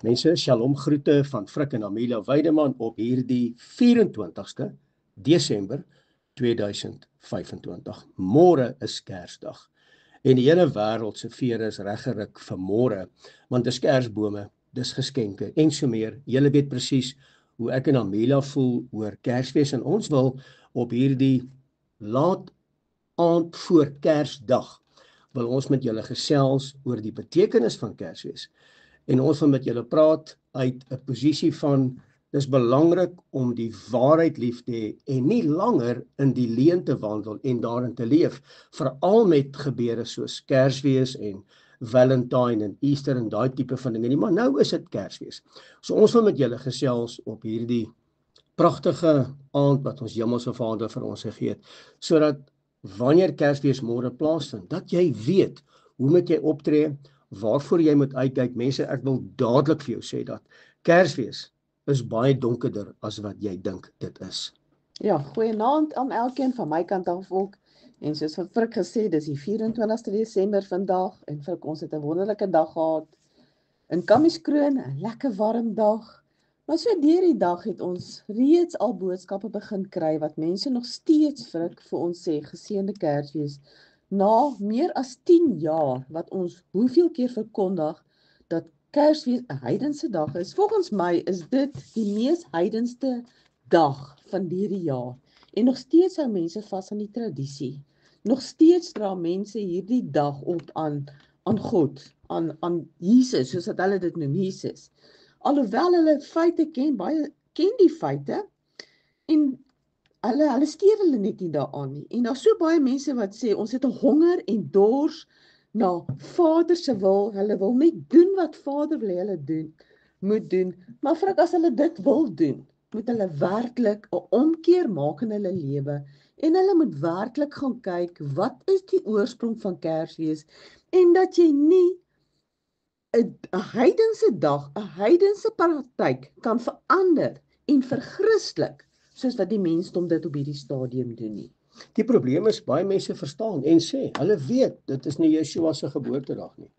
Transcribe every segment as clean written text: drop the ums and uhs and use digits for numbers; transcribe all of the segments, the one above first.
Mense, shalom groete van Frik en Amelia Weideman op hierdie 24ste Desember 2025. Môre is Kersdag en die hele wêreld se vere is reggeruk vir môre, want dis Kersbome, dis geskenke en so meer. Julle weet presies hoe ek en Amelia voel oor Kersfees en ons wil op hierdie laat aand voor Kersdag wil ons met julle gesels oor die betekenis van Kersfees. En ons wil met julle praat uit 'n posisie van dis belangrik om die waarheid lief te hê en nie langer in die leuen te wandel en daarin te leef, veral met gebeure soos Kersfees en Valentine en Easter en daai tipe van dinge nie, maar nou is dit Kersfees. So ons wil met julle gesels op hierdie pragtige aand wat ons Hemelse Vader vir ons gegee het, sodat wanneer Kersfees môre plaasvind, dat jy weet hoe moet jy optree, waarvoor jy moet uitkyk. Mense, ek wil dadelik vir jou sê dat Kersfees is baie donkerder as wat jy dink dit is. Ja, goeienaand aan elkeen van my kant af ook. En soos van Frik gesê, dis die 24ste Desember vandag en Frik, ons het 'n wonderlike dag gehad in Kamieskroon, 'n lekker warm dag. Maar so deur die dag het ons reeds al boodskappe begin kry wat mense nog steeds Frik vir ons sê, geseënde Kersfees. Na meer as 10 jaar wat ons hoeveel keer verkondig dat Kersfees 'n heidense dag is. Volgens my is dit die mees heidenste dag van hierdie jaar. En nog steeds hou mense vas aan die tradisie. Nog steeds dra mense hierdie dag op aan God, aan Jesus, soos dat hulle dit noem, Jesus. Alhoewel hulle feite ken die feite en hulle steur hulle net nie daaraan nie. En daar's so baie mense wat sê ons het 'n honger en dors na Vader se wil. Hulle wil net doen wat Vader wil hulle moet doen. Maar Frik, as hulle dit wil doen, moet hulle werklik 'n omkeer maak in hulle lewe en hulle moet werklik gaan kyk wat is die oorsprong van Kersfees en dat jy nie 'n heidense dag, 'n heidense praktyk kan verander en verchristelik soos wat die mensdom dit op hierdie stadium doen nie. Die probleem is baie mense verstaan en sê, hulle weet dit is nie Yeshua se geboortedag nie.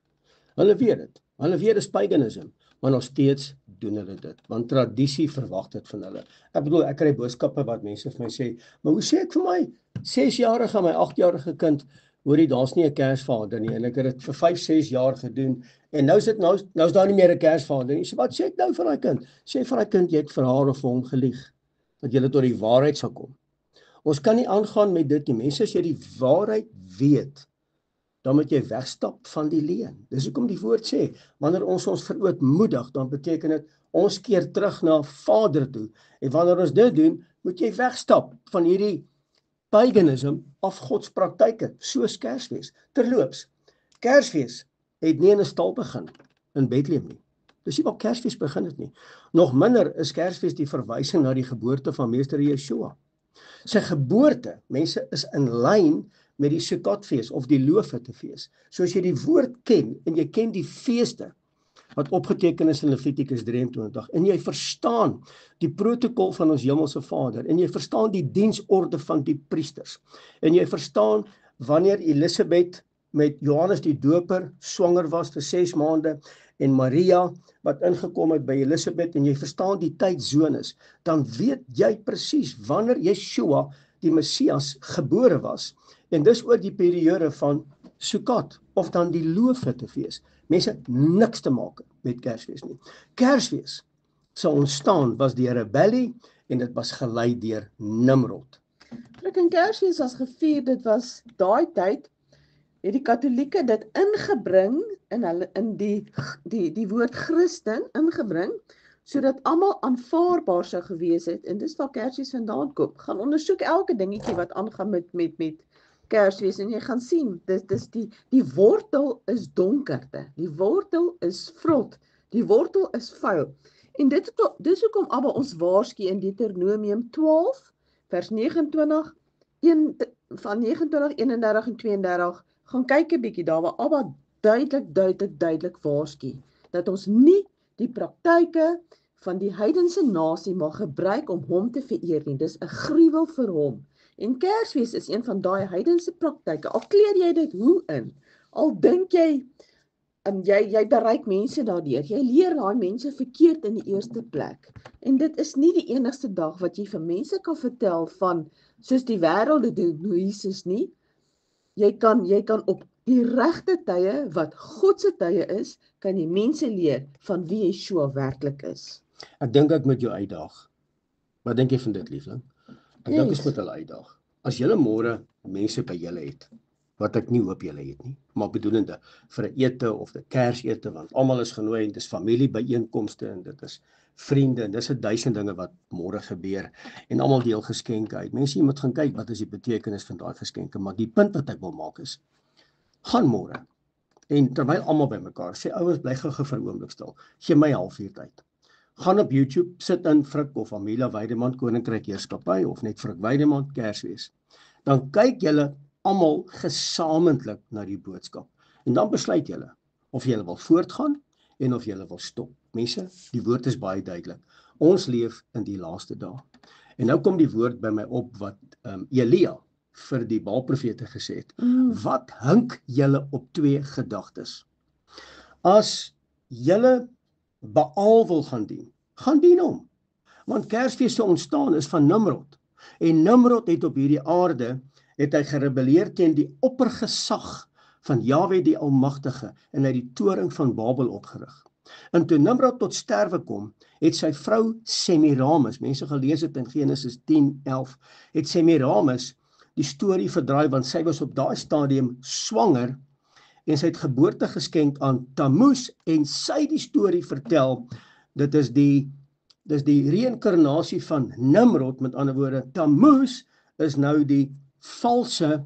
Hulle weet dit. Hulle weet dis paganism, maar nog steeds doen hulle dit, want tradisie verwag dit van hulle. Ek bedoel, ek kry boodskappe wat mense vir my sê, maar hoe sê ek vir my 6-jarige en my 8-jarige kind, hoorie, daar's nie 'n Kersvader nie, en ek het dit vir 5-6 jaar gedoen, en nou is daar nie meer 'n Kersvader nie. So wat sê ek nou vir daai kind? Sê vir daai kind, jy het vir haar of vir hom gelieg, dat jy tot die waarheid sal kom. Ons kan nie aangaan met dit nie. Mense, as jy die waarheid weet, dan moet jy wegstap van die leuen. Dis hoekom die woord sê, wanneer ons verootmoedig, dan beteken dit, ons keer terug na Vader toe. En wanneer ons dit doen, moet jy wegstap van hierdie paganism af godspraktyke, soos Kersfees. Terloops, Kersfees het nie in 'n stal begin, in Bethlehem nie. Dis nie waar Kersfees begin het nie. Nog minder is Kersfees die verwysing na die geboorte van Meester Yeshua. Sy geboorte, mense, is in lyn met die Sukkotfees of die Loofhuttefees. So as jy die woord ken en jy ken die feeste wat opgeteken is in Levitikus 23 en jy verstaan die protokol van ons Hemelse Vader en jy verstaan die diensorde van die priesters en jy verstaan wanneer Elisabeth met Johannes die Doper swanger was vir 6 maande en Maria wat ingekom het by Elisabeth en jy verstaan die tydzones, dan weet jy presies wanneer Yeshua die Messias gebore was. En dis oor die periode van Sukkot of dan die Loofhuttefees. Mense, niks te maak met Kersfees nie. Kersfees se ontstaan was deur 'n rebellie en dit was gelei deur Nimrod. En Kersfees was gevier, dit was daai tyd het die Katolieke dit ingebring in die woord Christen ingebring sodat almal aanvaarbaar sou gewees het en dis waar Kersfees vandaan kom. Gaan ondersoek elke dingetjie wat aangaan met Kersfees en jy gaan sien, dis die wortel is donkerte, die wortel is vrot, die wortel is vuil. En dis hoekom Abba ons waarsku in Deuteronomium 12 vers 29 van 29, 31 en 32 gaan kyk 'n bietjie daar waar Abba duidelik waarsku dat ons nie die praktyke van die heidense nasie mag gebruik om hom te vereer nie. Dis 'n gruwel vir hom. En Kersfees is een van daai heidense praktyke. Al kleer jy dit hoe in, al dink jy jy bereik mense daardeur. Jy leer daai mense verkeerd in die eerste plek. En dit is nie die enigste dag wat jy vir mense kan vertel van soos die wêreld dit doen, hoe Jesus nie. Jy kan op die regte tye wat God se tye is, kan jy mense leer van wie Yeshua werklik is. Ek dink ek moet jou uitdaag. Wat dink jy van dit, liefling? Ek dink ons moet hulle uitdaag. As julle môre mense by julle het, wat ek nie hoop julle het nie, maar bedoelende vir 'n ete of 'n Kersete, want almal is genooi en dis familiebyeenkomste en dit is vriende en dis 1000 dinge wat môre gebeur en almal deel geskenke uit. Mense moet gaan kyk wat is die betekenis van daai geskenke, maar die punt wat ek wil maak is, gaan môre en terwyl almal bymekaar sê ouers bly gou vir 'n oomblik stil, gee my 'n halfuur tyd. Gaan op YouTube, sit in Frik of Amelia Weideman Koninkryk Heerskappy of net Frik Weideman Kersfees. Dan kyk julle almal gesamentlik na die boodskap. En dan besluit julle of julle wil voortgaan en of julle wil stop. Mense, die woord is baie duidelik. Ons leef in die laaste dae. En nou kom die woord by my op wat Elia vir die Baalprofete gesê het. Wat hink julle op 2 gedagtes? As julle Baal wil gaan dien hom. Want Kersfees se ontstaan is van Nimrod. En Nimrod het op hierdie aarde, het hy gerebelleer teen die oppergesag van Jahwe die Almagtige en hy die toring van Babel opgerig. En toe Nimrod tot sterwe kom, het sy vrou Semiramis, mense gelees het in Genesis 10:11, het Semiramis die storie verdraai, want sy was op daai stadium swanger en sy het geboorte geskenk aan Tammuz en sy die storie vertel, dit is die reïnkarnasie van Nimrod, met ander woorde, Tammuz is nou die valse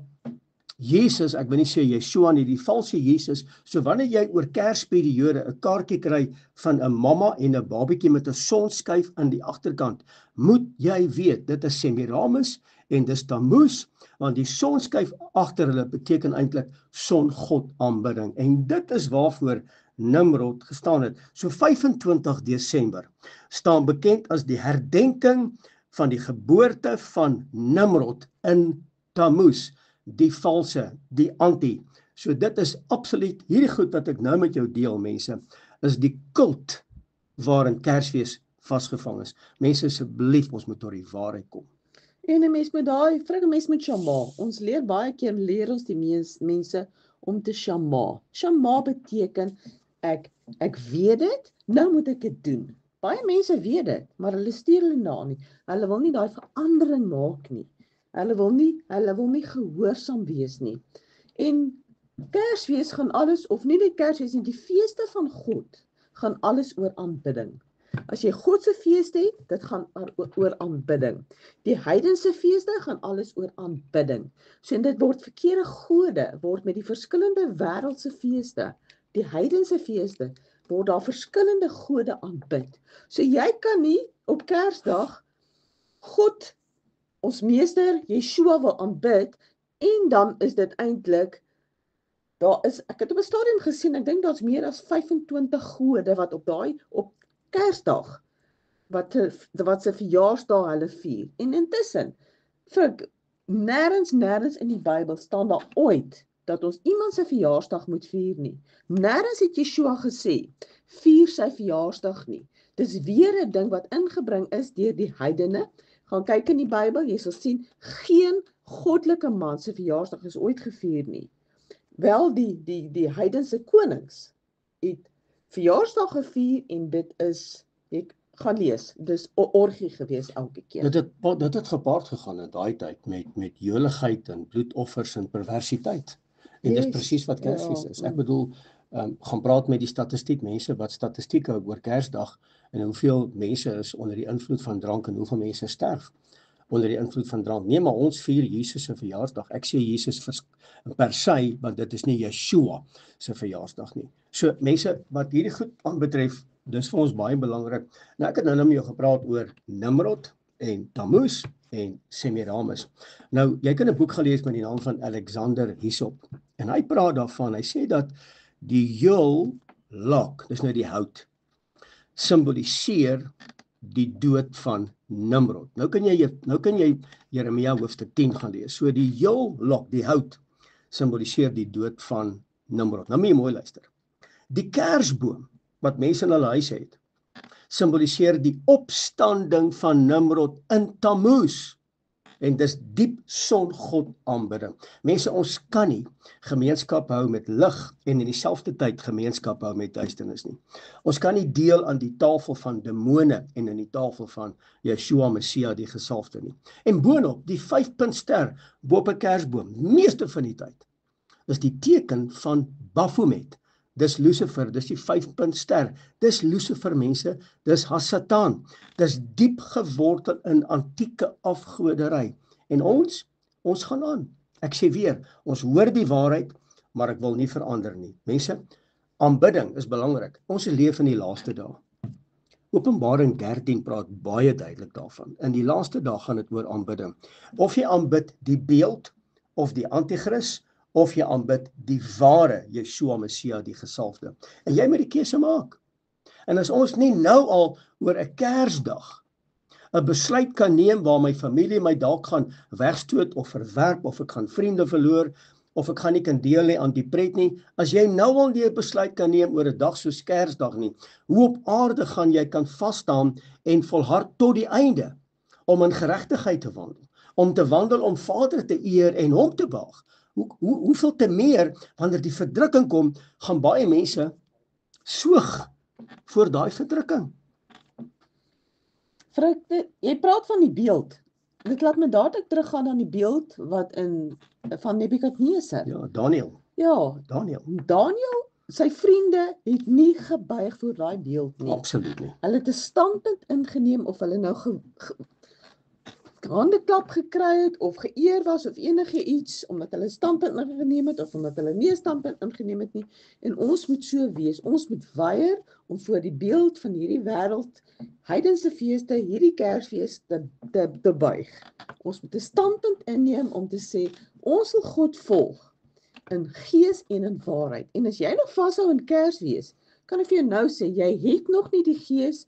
Jesus, ek wil nie sê Yeshua nie, die valse Jesus. So wanneer jy oor Kersperiode 'n kaartjie kry van 'n mamma en 'n babietjie met 'n sonskyf aan die agterkant, moet jy weet, dit is Semiramis en dis Tammuz, want die sonskyf agter hulle beteken eintlik songod aanbidding. En dit is waarvoor Nimrod gestaan het. So 25 Desember staan bekend as die herdenking van die geboorte van Nimrod in Tammuz, die valse, die anti. So dit is absoluut, hierdie goed wat ek nou met jou deel, mense, is die kult waarin Kersfees vasgevang is. Mense, asseblief, ons moet tot die waarheid kom. En 'n mens met vrug 'n mens met Shama. Ons leer ons die mense om te Shama. Shama beteken, ek weet dit, nou moet ek dit doen. Baie mense weet dit, maar hulle stuur hulle na nie. Hulle wil nie daai verandering maak nie. Hulle wil nie gehoorsaam wees nie. En Kersfees gaan alles, of nie net Kersfees nie, die feeste van God gaan alles oor aanbidding. As jy God se feeste het, dit gaan oor aanbidding. Die heidense feeste gaan alles oor aanbidding. So en dit word verkeerde gode, word met die verskillende wêreldse feeste, die heidense feeste, word daar verskillende gode aanbid. So jy kan nie op Kersdag God, ons meester Yeshua wil aanbid, en dan is dit eintlik, ek het op 'n stadium gesien, ek dink daar's meer as 25 gode wat op Kersdag, wat se verjaarsdag hulle vier. En intussen, nêrens in die Bybel staan daar ooit dat ons iemand se verjaarsdag moet vier nie. Nêrens het Yeshua gesê, vier sy verjaarsdag nie. Dis weer 'n ding wat ingebring is deur die heidene. Gaan kyk in die Bybel, jy sal sien, geen goddelike man se verjaarsdag is ooit gevier nie. Wel, die heidense konings het verjaarsdag gevier en dit is, ek gaan lees, dis orgie gewees elke keer. Dit het gepaard gegaan in daai tyd met joligheid en bloedoffers en perversiteit. En dis presies wat Kersfees is. Ek bedoel, gaan praat met die statistiek, mense wat statistiek hou oor Kersdag en hoeveel mense is onder die invloed van drank en hoeveel mense sterf onder die invloed van drank. Nee, maar ons vier Jesus se verjaarsdag. Ek sê Jesus per se, want dit is nie Yeshua se verjaarsdag nie. So mense, wat hierdie goed aanbetref, dis vir ons baie belangrik. Nou ek het nou met jou gepraat oor Nimrod en Tammuz en Semiramis. Nou, jy kan 'n boek gelees met die naam van Alexander Hyssop. En hy praat daarvan, hy sê dat die Yule-log, dis nou die hout, symboliseer die dood van Nimrod. Nou kan jy Jeremia hoofstuk 10 gaan lees. So die Yule-log, die hout, symboliseer die dood van Nimrod. Nou moet jy mooi luister. Die kersboom wat mense in hulle huise het, simboliseer die opstanding van Nimrod in Tammuz. En dis diep songod aanbidding. Mense, ons kan nie gemeenskap hou met lig en in dieselfde tyd gemeenskap hou met duisternis nie. Ons kan nie deel aan die tafel van demone en in die tafel van Yeshua Messia die gesalfde nie. En boonop, die 5-puntster bo op 'n kersboom, meeste van die tyd, is die teken van Baphomet. Dis Lucifer, dis die 5-puntster. Dis Lucifer, mense, dis Satan. Dis diep gewortel in antieke afgoderry. En ons gaan aan. Ek sê weer, ons hoor die waarheid, maar ek wil nie verander nie. Mense, aanbidding is belangrik. Ons leef in die laaste dae. Openbaring 13 praat baie duidelik daarvan. In die laaste dae gaan dit oor aanbidding. Of jy aanbid die beeld of die anti-kris, of jy aanbid die ware Yeshua Messia die gesalfde. En jy moet die keuse maak. En as ons nie nou al oor 'n Kersdag 'n besluit kan neem waar my familie my dalk gaan wegstoot of verwerp, of ek gaan vriende verloor, of ek gaan nie kan deel hê aan die pret nie, as jy nou al nie 'n besluit kan neem oor 'n dag soos Kersdag nie, hoe op aarde gaan jy kan vasstaan en volhard tot die einde om in geregtigheid te wandel, om te wandel om Vader te eer en hom te behaag? Hoeveel te meer, wanneer die verdrukking kom, gaan baie mense soog voor daai verdrukking. Jy praat van die beeld. Dit laat my dadelik teruggaan aan die beeld wat van Nebukadneser. Ja, Daniel. Ja, Daniel, sy vriende het nie gebuig voor daai beeld nie. Absoluut nie. Hulle het 'n standpunt ingeneem of hulle nou handeklap gekry het of geëer was of enige iets omdat hulle standpunt ingeneem het of omdat hulle nie 'n standpunt ingeneem het nie. En ons moet so wees. Ons moet weier om voor die beeld van hierdie wêreld, heidense feeste, hierdie Kersfees te buig. Ons moet 'n standpunt inneem om te sê ons wil God volg in gees en in waarheid. En as jy nog vashou in Kersfees, kan ek vir jou nou sê jy het nog nie die gees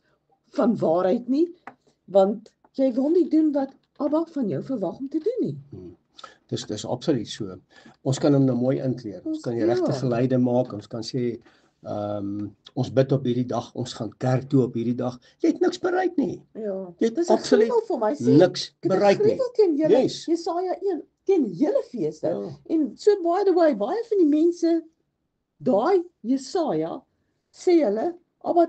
van waarheid nie, want jy wil nie doen wat Abba van jou verwag om te doen nie. Dis absoluut so. Ons kan hom nou mooi inkleer. Ons kan die regte geleide maak. Ons kan sê ons bid op hierdie dag, ons gaan kerk toe op hierdie dag. Jy het niks bereik nie. Ja. Jy het Dis absoluut vir my sê niks bereik nie. Yes. Jesaja 1 teen julle feeste. Ja. En so by the way, baie van die mense daai Jesaja sê hulle Abba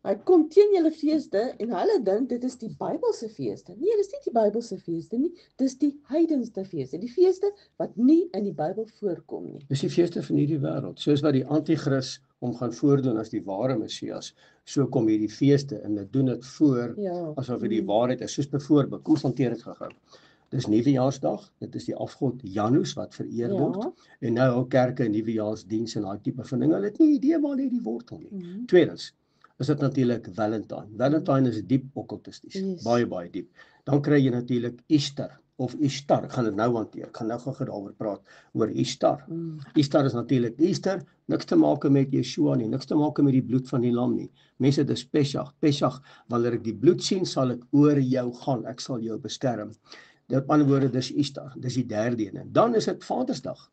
hy kom teen julle feeste en hulle dink dit is die Bybelse feeste. Nee, dis nie die Bybelse feeste nie, dis die heidense feeste, die feeste wat nie in die Bybel voorkom nie. Dis die feeste van hierdie wêreld. Soos wat die anti-kris hom gaan voordoen as die ware Messias, so kom hierdie feeste en dit doen dit voor asof dit die waarheid is. Soos byvoorbeeld, kom ons hanteer dit gou-gou. Dis Nuwejaarsdag, dit is die afgod Janus wat vereer word. En nou hou kerke 'n nuwejaarsdiens en daai tipe van dinge. Hulle het nie idee waar lê die wortel nie. Tweedens is dit natuurlik Valentine. Valentine is diep okkultisties, baie diep. Dan kry jy natuurlik Easter of Ishtar. Ek gaan dit nou hanteer. Ek gaan nou gou daaroor praat oor Ishtar. Ishtar is natuurlik Easter, niks te maak met Yeshua nie, niks te maak met die bloed van die lam nie. Mense, dis Pesach. Pesach, wanneer ek die bloed sien, sal ek oor jou gaan. Ek sal jou beskerm. Met ander woorde, dis Easter. Dis die derde een. Dan is dit Vadersdag.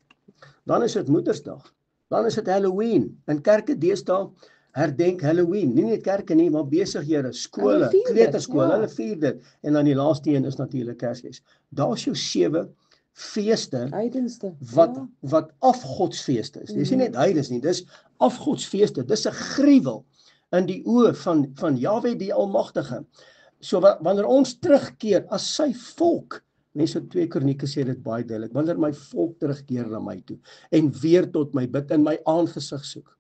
Dan is dit Moedersdag. Dan is dit Halloween. In kerke deesdae herdenk Halloween, nie net kerke nie, maar besighede, skole, kleuterskole, hulle vier dit. En dan die laaste een is natuurlik Kersfees. Daar's jou 7 feeste wat afgodsfeeste is. Dis nie net heidens nie, dis afgodsfeeste. Dis 'n gruwel in die oë van Jahwe die Almagtige. So wanneer ons terugkeer as sy volk, mense 2 Kronieke sê dit baie duidelik, wanneer my volk terugkeer na my toe en weer tot my bid en my aangesig soek.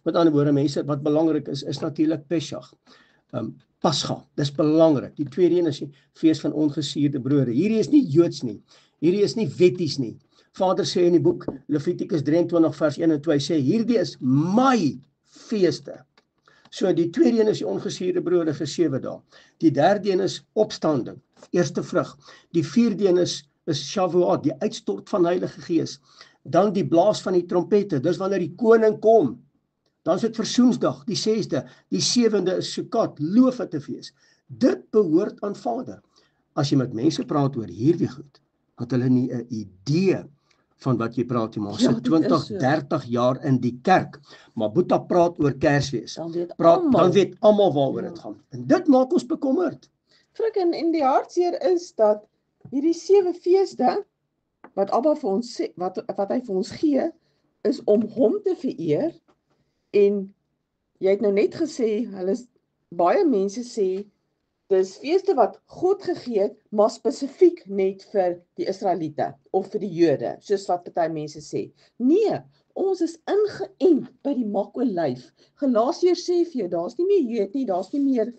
Met ander woorde, mense, wat belangrik is natuurlik Pesach. Pascha, dis belangrik. Die tweede een is die fees van ongesuurde brode. Hierdie is nie Joods nie. Hierdie is nie wetties nie. Vader sê in die boek Levitikus 23 vers 1 en 2 sê hierdie is my feeste. So die tweede een is die ongesuurde brode vir 7 dae. Die derde een is opstanding, eerste vrug. Die vierde een is Shavuot, die uitstort van Heilige Gees. Dan die blaas van die trompette, dis wanneer die koning kom. Dan is dit Versoensdag, die 6de, die 7de is Sukkot, Loofhutte fees. Dit behoort aan Vader. As jy met mense praat oor hierdie goed, het hulle nie 'n idee van wat jy praat, jy maar Ja, sit dit 20, is so. 30 jaar in die kerk, maar Boeta praat oor Kersfees. Dan weet Dan almal. weet almal waaroor Ja. dit gaan. En dit maak ons bekommerd. Frik, en die hartseer is dat hierdie 7 feeste wat Abba vir ons sê, wat hy vir ons gee, is om hom te vereer. En jy het nou net gesê, baie mense sê dis feeste wat God gegee het, maar spesifiek net vir die Israeliete of vir die Jode, soos wat party mense sê. Nee, ons is ingeënt by die makolyf. Galasiërs sê vir jou, daar's nie meer Jood nie, daar's nie meer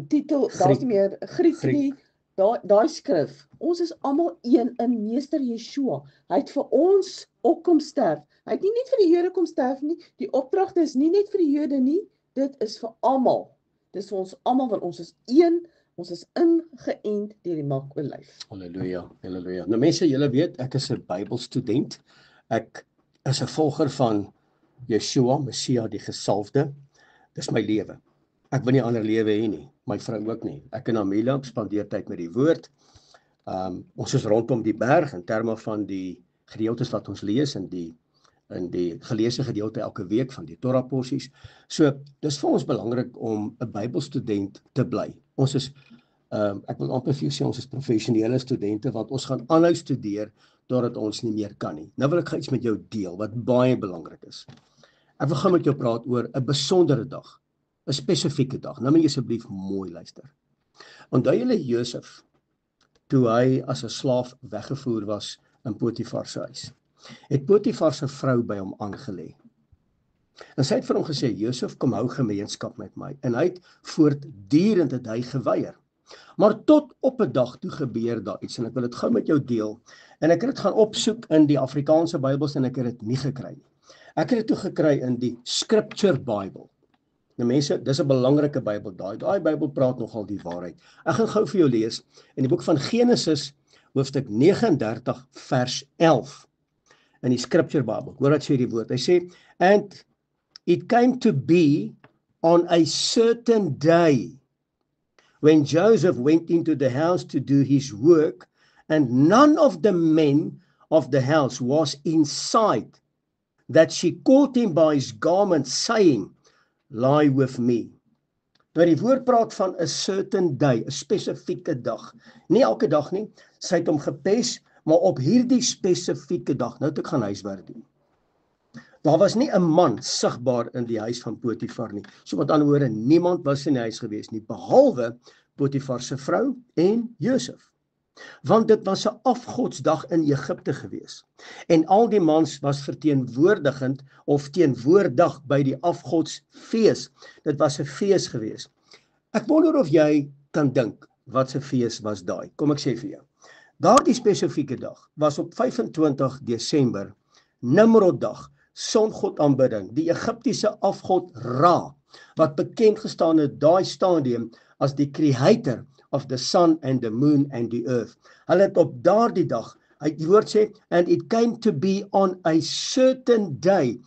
titel, daar's nie meer Griek nie, daai skrif. Ons is almal een in Meester Yeshua. Hy het vir ons ook kom sterf. Hy het nie net vir die Jode kom sterf nie. Die opdragte is nie net vir die Jode nie, dit is vir almal. Dis vir ons almal, want ons is een, ons is ingeënt deur die makolyf. Halleluja, halleluja. Nou mense, julle weet, ek is 'n Bybelstudent. Ek is 'n volger van Yeshua, Messia die gesalfde. Dis my lewe. Ek wil nie ander lewe hê nie, my vrou ook nie. Ek en Amelia spandeer tyd met die woord. Ons is rondom die berg in terme van die gedeeltes wat ons lees in die geleesde gedeelte elke week van die Torah porsies. So, dis vir ons belangrik om 'n Bybelstudent te bly. Ons is ek wil amper vir jou sê, ons is professionele studente, want ons gaan aanhou studeer totdat ons nie meer kan nie. Nou wil ek iets met jou deel wat baie belangrik is. Ek wil gaan met jou praat oor 'n besondere dag, 'n spesifieke dag. Nou moet jy asseblief mooi luister. Onthou julle Josef, toe hy as 'n slaaf weggevoer was in Potifar se huis, het Potifar se vrou by hom aangelê. En sy het vir hom gesê, Josef, kom hou gemeenskap met my. En hy het voortdurend het hy geweier. Maar tot op 'n dag toe gebeur daar iets, en ek wil dit gou met jou deel. En ek het dit gaan opsoek in die Afrikaanse Bybels en ek het dit nie gekry nie. Ek het dit toe gekry in die Scripture Bible. Nou mense, dis 'n belangrike Bybel. Daai Bybel praat nogal die waarheid. Ek gaan gou vir jou lees in die boek van Genesis, hoofstuk 39 vers 11 in die Scripture Bible. Hoor wat sê die woord. Hy sê, and it came to be on a certain day when Joseph went into the house to do his work, and none of the men of the house was in sight, that she caught him by his garment, saying, lie with me. Nou die woord praat van 'n certain day, 'n spesifieke dag. Nie elke dag nie, sy het hom gepes, maar op hierdie spesifieke dag, nou het ek gaan huiswerk doen. Daar was nie 'n man sigbaar in die huis van Potifar nie. So met ander woorde, niemand was in die huis gewees nie, behalwe Potifar se vrou en Josef. Want dit was 'n afgodsdag in Egipte gewees. En al die mans was verteenwoordigend of teenwoordig by die afgodsfees. Dit was 'n fees gewees. Ek wonder of jy kan dink wat 'n fees was daai. Kom ek sê vir jou. Daardie spesifieke dag was op 25 Desember, Nimroddag, songod aanbidding, die Egiptiese afgod Ra, wat bekend gestaan het daai stadium as die creator of the sun and the moon and the earth. Hulle het op daardie dag, die woord sê, and it came to be on a certain day.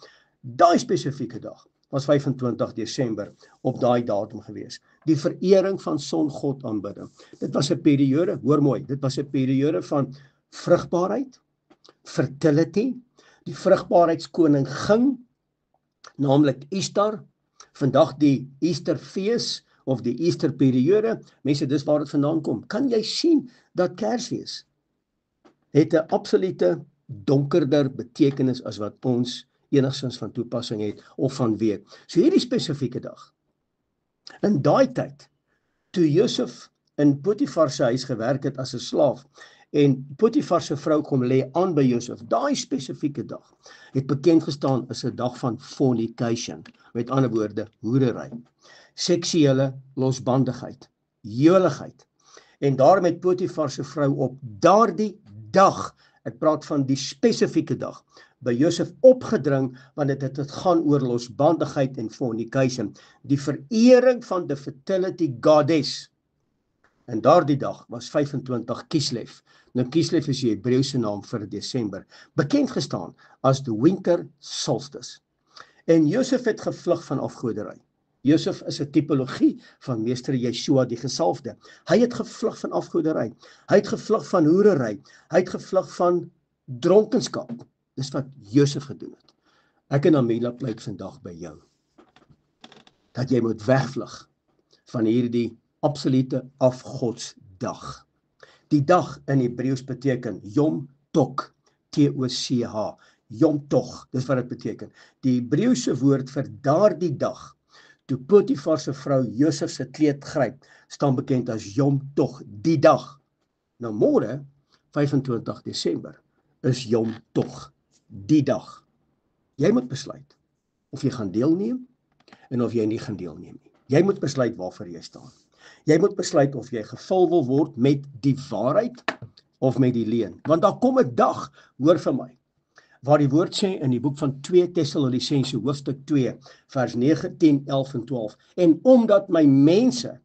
Daai spesifieke dag was 25 Desember op daai datum gewees. Die verering van songod aanbidding. Dit was 'n periode, hoor mooi, dit was 'n periode van vrugbaarheid, fertility. Die vrugbaarheidskoning ging, naamlik Easter, vandag die Easterfees of die Easterperiode. Mense, dis waar dit vandaan kom. Kan jy sien dat Kersfees het 'n absolute donkerder betekenis as wat ons enigstens van toepassing het of van weet. So hierdie spesifieke dag. In daai tyd, toe Josef in Potifar se huis gewerk het as 'n slaaf, en Potifar se vrou kom lê aan by Josef, daai spesifieke dag het bekend gestaan as 'n dag van fornication, met ander woorde, hoerery, seksuele losbandigheid, joligheid. En daarom het Potifar se vrou op daardie dag, ek praat van die spesifieke dag, by Josef opgedring, want dit het gaan oor losbandigheid en fornication, die verering van die fertility goddess. En daardie dag was 25 Kislev. Nou Kislev is die Hebreëse naam vir Desember, bekend gestaan as the winter solstice. En Josef het gevlug van afgoderry. Josef is 'n tipologie van Meester Yeshua die gesalfde. Hy het gevlug van afgoderry. Hy het gevlug van hoerery. Hy het gevlug van Dronkenskap, dis wat Josef gedoen het. Ek en Amila pleit vandag by jou, dat jy moet wegvlug van hierdie absolute afgodsdag. Die dag in Hebreëus beteken Yom Tok, T-O-C-H, Yom Tog, dis wat dit beteken. Die Hebreëse woord vir daardie dag, toe Potifar se vrou Josef se kleed gryp, staan bekend as Yom Tog, die dag. Nou môre, 25 Desember, is Yom Tog, die dag. Jy moet besluit of jy gaan deelneem en of jy nie gaan deelneem nie. Jy moet besluit waarvoor jy staan. Jy moet besluit of jy gevul wil word met die waarheid of met die leuen. Want daar kom 'n dag, hoor vir my, waar die woord sê in die boek van 2 Tessalonisense hoofstuk 2, vers 9, 10, 11 en 12. En omdat my mense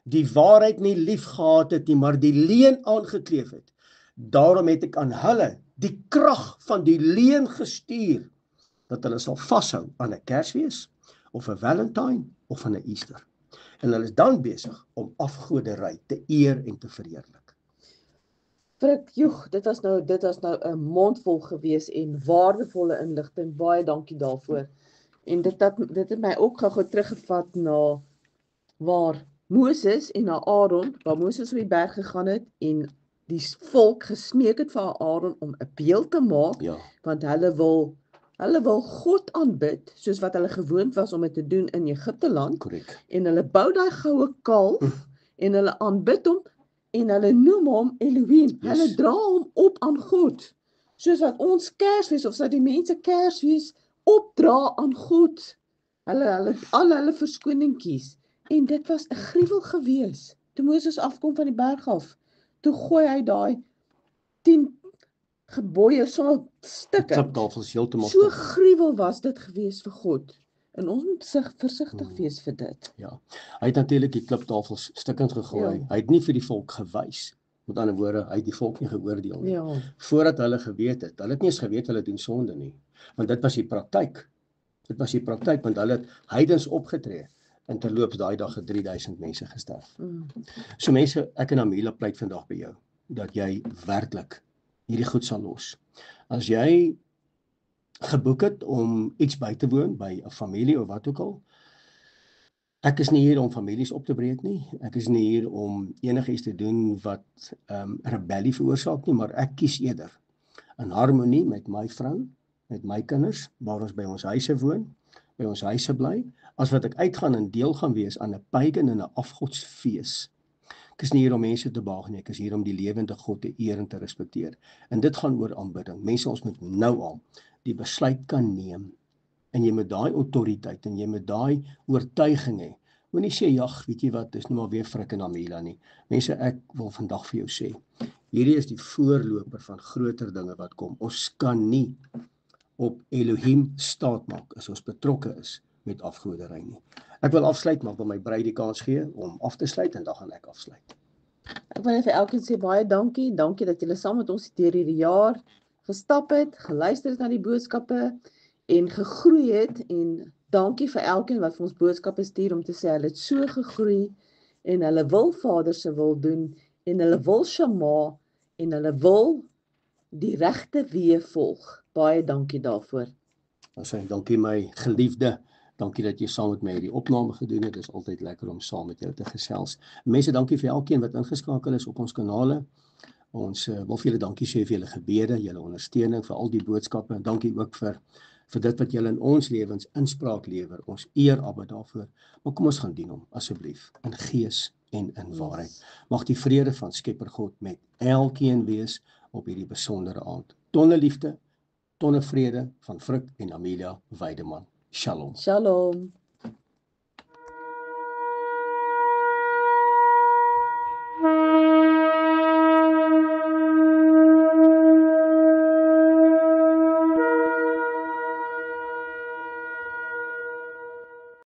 die waarheid nie lief gehad het nie, maar die leuen aangekleef het, daarom het ek aan hulle die krag van die leuen gestuur, dat hulle sal vashou aan 'n Kersfees, of 'n Valentine, of aan 'n Easter. En hulle is dan besig om afgoderry te eer en te verheerlik. Frik, joeg, dit was nou 'n mondvol gewees en waardevolle inligting. Baie dankie daarvoor. En dit het my ook gou teruggevat na waar Moses en na Aaron, waar Moses op die berg gegaan het en die volk gesmeek het vir Aaron om 'n beeld te maak, Ja. want hulle wil God aanbid, soos wat hulle gewoond was om dit te doen in Egipte land. Korrek. En hulle bou daai goue kalf en hulle aanbid hom en hulle noem hom Elohim. Yes. Hulle dra hom op aan God. Soos wat ons Kersfees of dat die mense Kersfees opdra aan God. Hulle al hulle verskoningkies. En dit was 'n gruwel gewees. Toe Moses afkom van die berg af, toe gooi hy daai 10 gebooie so stukke. Kliptafels heeltemal. So gruwel was dit gewees vir God. En ons moet versigtig wees vir dit. Ja. Hy het natuurlik die kliptafels stukkend gegooi. Ja. Hy het nie vir die volk gewys. Met ander woorde, hy het die volk nie geoordeel nie. Ja. Voordat hulle geweet het. Hulle het nie eens geweet hulle doen sonde nie. Want dit was die praktyk. Dit was die praktyk, want hulle het heidens opgetree. En terloops daai dag het 3000 mense gesterf. So mense, ek en Amila pleit vandag by jou, dat jy werklik hierdie goed sal los. As jy geboek het om iets by te woon, by 'n familie of wat ook al, ek is nie hier om families op te breek nie, ek is nie hier om enigiets te doen wat rebellie veroorsaak nie, maar ek kies eerder in harmonie met my vrou, met my kinders, waar ons by ons huise woon, by ons huise bly, as wat ek uitgaan en deel gaan wees aan 'n pagan en 'n afgodsfees. Ek is nie hier om mense te behaag nie, ek is hier om die lewende God te eer en te respekteer. En dit gaan oor aanbidding. Mense, ons moet nou al die besluit kan neem. En jy moet daai autoriteit en jy moet daai oortuiging hê. Moenie sê, "Jag, weet jy wat, dis nou maar weer Frik en Amila nie." Mense, ek wil vandag vir jou sê, hierdie is die voorloper van groter dinge wat kom. Ons kan nie op Elohim staat maak as ons betrokke is met afgoderry nie. Ek wil afsluit, maar ek wil my bruid die kans gee om af te sluit en dan gaan ek afsluit. Ek wil net vir elkeen sê baie dankie. Dankie dat julle saam met ons deur hierdie jaar gestap het, geluister het na die boodskappe en gegroei het. En dankie vir elkeen wat vir ons boodskappe stuur om te sê hulle het so gegroei en hulle wil Vader se wil doen en hulle wil Shema en hulle wil die regte weë volg. Baie dankie daarvoor. Ons sê dankie my geliefde. Dankie dat jy saam met my hierdie opname gedoen het. Dit is altyd lekker om saam met julle te gesels. Mense, dankie vir elkeen wat ingeskakel is op ons kanale. Ons wil vir julle dankie sê vir julle gebede, julle ondersteuning, vir al die boodskappe. En dankie ook vir dit wat julle in ons lewens inspraak lewer. Ons eer Abba daarvoor. Maar kom ons gaan dien hom asseblief in gees en in waarheid. Mag die vrede van Skepper God met elkeen wees op hierdie besondere aand. Tonne liefde, tonne vrede van Frik en Amelia Weideman. Shalom. Shalom.